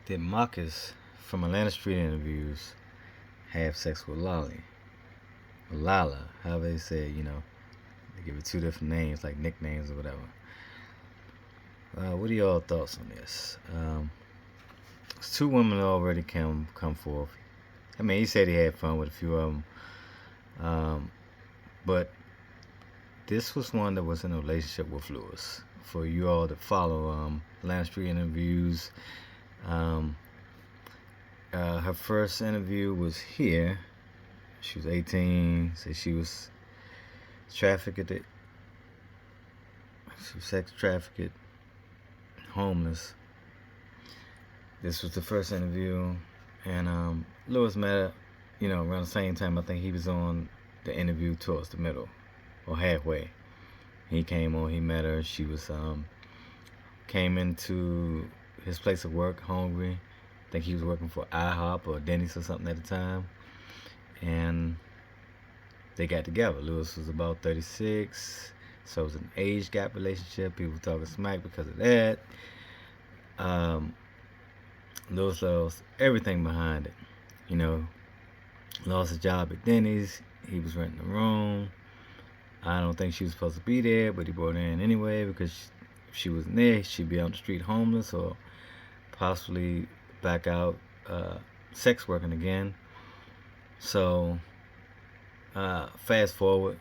Did Marcus from Atlanta Street Interviews have sex with Lolly? Or Lala, however they say it, they give it two different names, like nicknames or whatever. What are y'all thoughts on this? Two women already come forth. I mean, he said he had fun with a few of them, but this was one that was in a relationship with Lewis. For you all to follow Atlanta Street Interviews, um, her first interview was here. She was 18. Said she was trafficked. She was sex trafficked, homeless. This was the first interview, and Lewis met her, around the same time. I think he was on the interview towards the middle or halfway. He came on. He met her. She was came into his place of work hungry. I think he was working for IHOP or Denny's or something at the time, and they got together. Lewis was about 36, so it was an age gap relationship. People were talking smack because of that. Lewis lost everything behind it. Lost his job at Denny's. He was renting a room. I don't think she was supposed to be there, but he brought her in anyway because if she wasn't there, she'd be on the street homeless or possibly back out sex working again. So fast forward,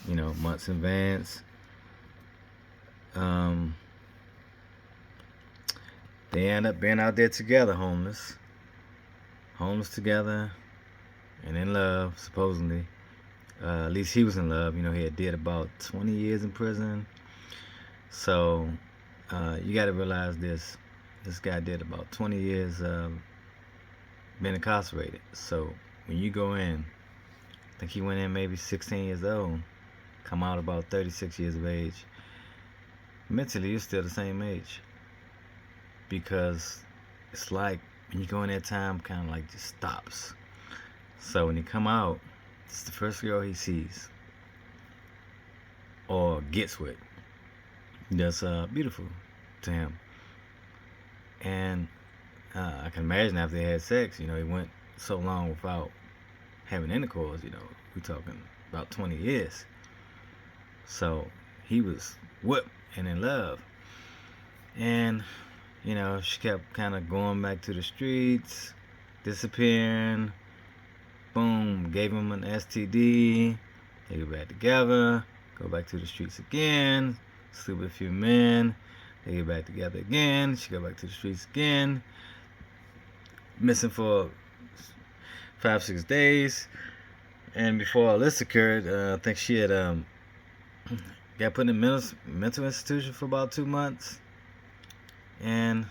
months in advance. They end up being out there together, homeless together, and in love, supposedly. At least he was in love. He had did about 20 years in prison. So you got to realize this. This guy did about 20 years being incarcerated. So when you go in, I think he went in maybe 16 years old, come out about 36 years of age. Mentally, you're still the same age. Because it's like when you go in that time, kind of like just stops. So when you come out, it's the first girl he sees or gets with that's beautiful to him. And I can imagine after they had sex, he went so long without having intercourse, we're talking about 20 years. So he was whipped and in love. And she kept kind of going back to the streets, disappearing. Boom, gave him an STD. They get back together, go back to the streets again, sleep with a few men. They get back together again. She go back to the streets again. Missing for 5-6 days. And before all this occurred, I think she had got put in a mental institution for about 2 months. And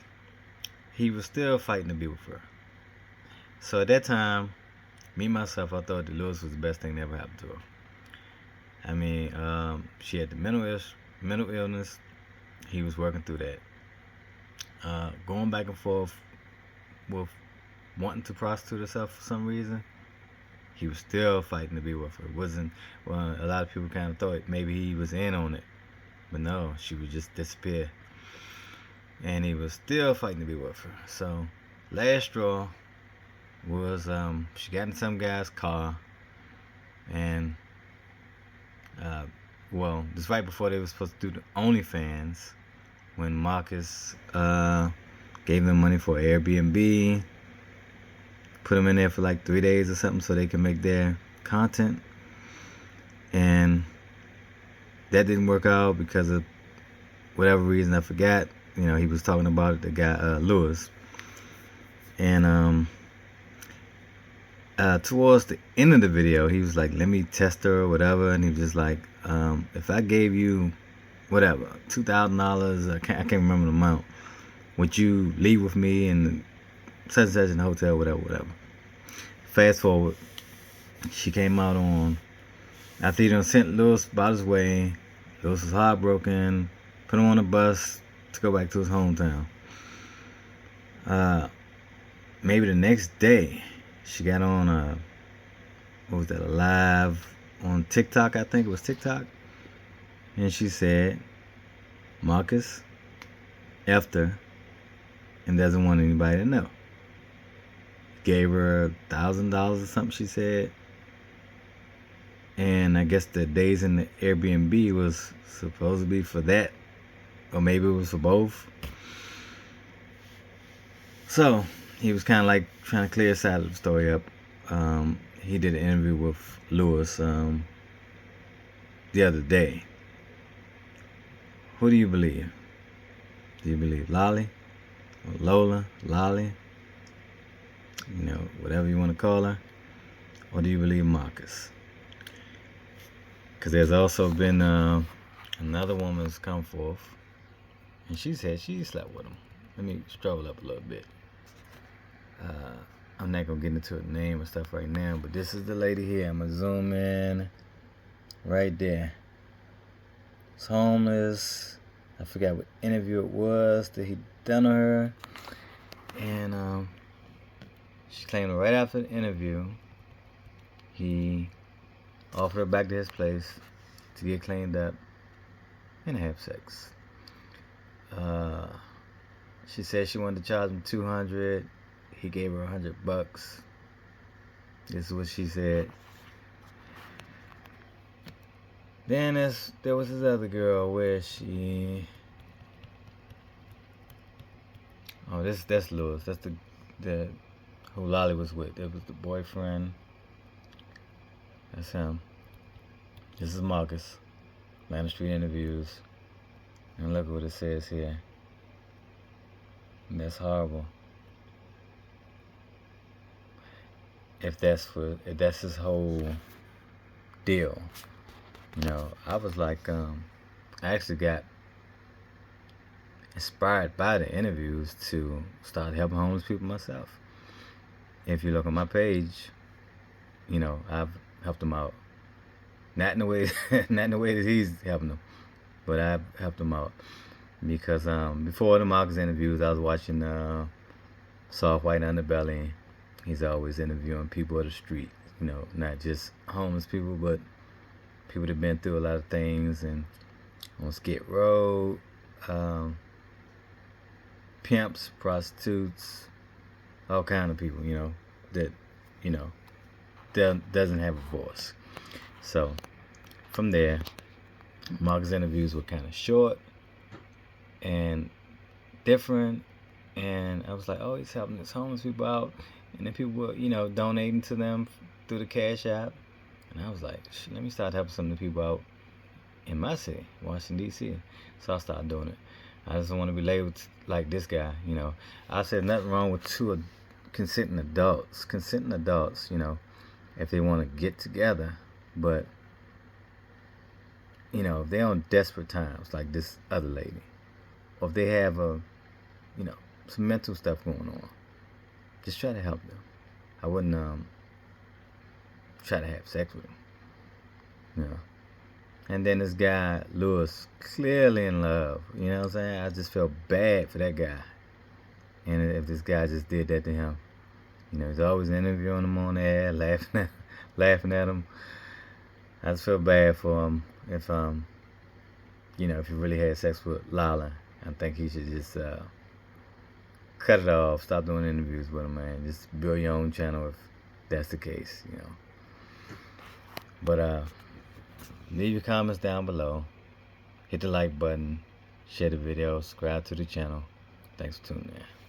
he was still fighting to be with her. So at that time, me myself, I thought that Lewis was the best thing that ever happened to her. I mean, she had the mental illness. He was working through that. Going back and forth with wanting to prostitute herself for some reason. He was still fighting to be with her. It wasn't, well, a lot of people kind of thought maybe he was in on it. But no, she would just disappear. And he was still fighting to be with her. So, last straw was she got in some guy's car. And, this right before they were supposed to do the OnlyFans, when Marcus gave them money for Airbnb, put them in there for like 3 days or something so they can make their content. And that didn't work out because of whatever reason, I forgot. He was talking about it, the guy, Lewis. And towards the end of the video, he was like, let me test her or whatever. And he was just like, if I gave you, whatever, $2,000, I can't remember the amount, would you leave with me and such and such in the hotel, whatever. Fast forward, she came out on, after he done sent Lewis about his way. Lewis was heartbroken, put him on a bus to go back to his hometown. Maybe the next day, she got on a live on TikTok, I think it was TikTok. And she said, Marcus effed her and doesn't want anybody to know. Gave her $1,000 or something, she said. And I guess the days in the Airbnb was supposed to be for that, or maybe it was for both. So he was kind of like trying to clear his side of the story up. He did an interview with Lewis the other day. Who do you believe? Do you believe Lali or Lola, Lali? You know, whatever you want to call her. Or do you believe Marcus? Because there's also been another woman's come forth, and she said she slept with him. Let me struggle up a little bit. I'm not going to get into the name and stuff right now, but this is the lady here. I'm going to zoom in right there. It's homeless. I forgot what interview it was that he done on her. And she claimed right after the interview, he offered her back to his place to get cleaned up and have sex. She said she wanted to charge him $200. He gave her $100. This is what she said. Then there was this other girl where she. Oh, that's Lewis. That's the who Lali was with. It was the boyfriend. That's him. This is Marcus. Man Street interviews. And look at what it says here. And that's horrible. If that's his whole deal. You know, I was like, I actually got inspired by the interviews to start helping homeless people myself. If you look on my page, you know, I've helped them out. Not in the way that he's helping them, but I've helped them out. Because before the Marcus interviews, I was watching Soft White Underbelly. He's always interviewing people of the street, you know, not just homeless people, but people that have been through a lot of things. And on Skid Row, pimps, prostitutes, all kind of people, you know, that, you know, doesn't have a voice. So from there, Marcus interviews were kind of short and different, and I was like, oh, he's helping his homeless people out, and then people were, you know, donating to them through the Cash App, and I was like, let me start helping some of the people out in my city, Washington D.C. So I started doing it. I just don't want to be labeled like this guy, you know. I said nothing wrong with two consenting adults, you know, if they want to get together, but you know, if they're on desperate times like this other lady, or if they have you know, some mental stuff going on, just try to help them. I wouldn't try to have sex with them, you know. And then this guy Lewis, clearly in love, you know what I'm saying? I just felt bad for that guy. And if this guy just did that to him, you know, he's always interviewing him on the air, laughing at him. I just feel bad for him. If you know, if he really had sex with Lala, I think he should just cut it off, stop doing interviews with him, man. Just build your own channel if that's the case, you know. But leave your comments down below. Hit the like button, share the video, subscribe to the channel. Thanks for tuning in.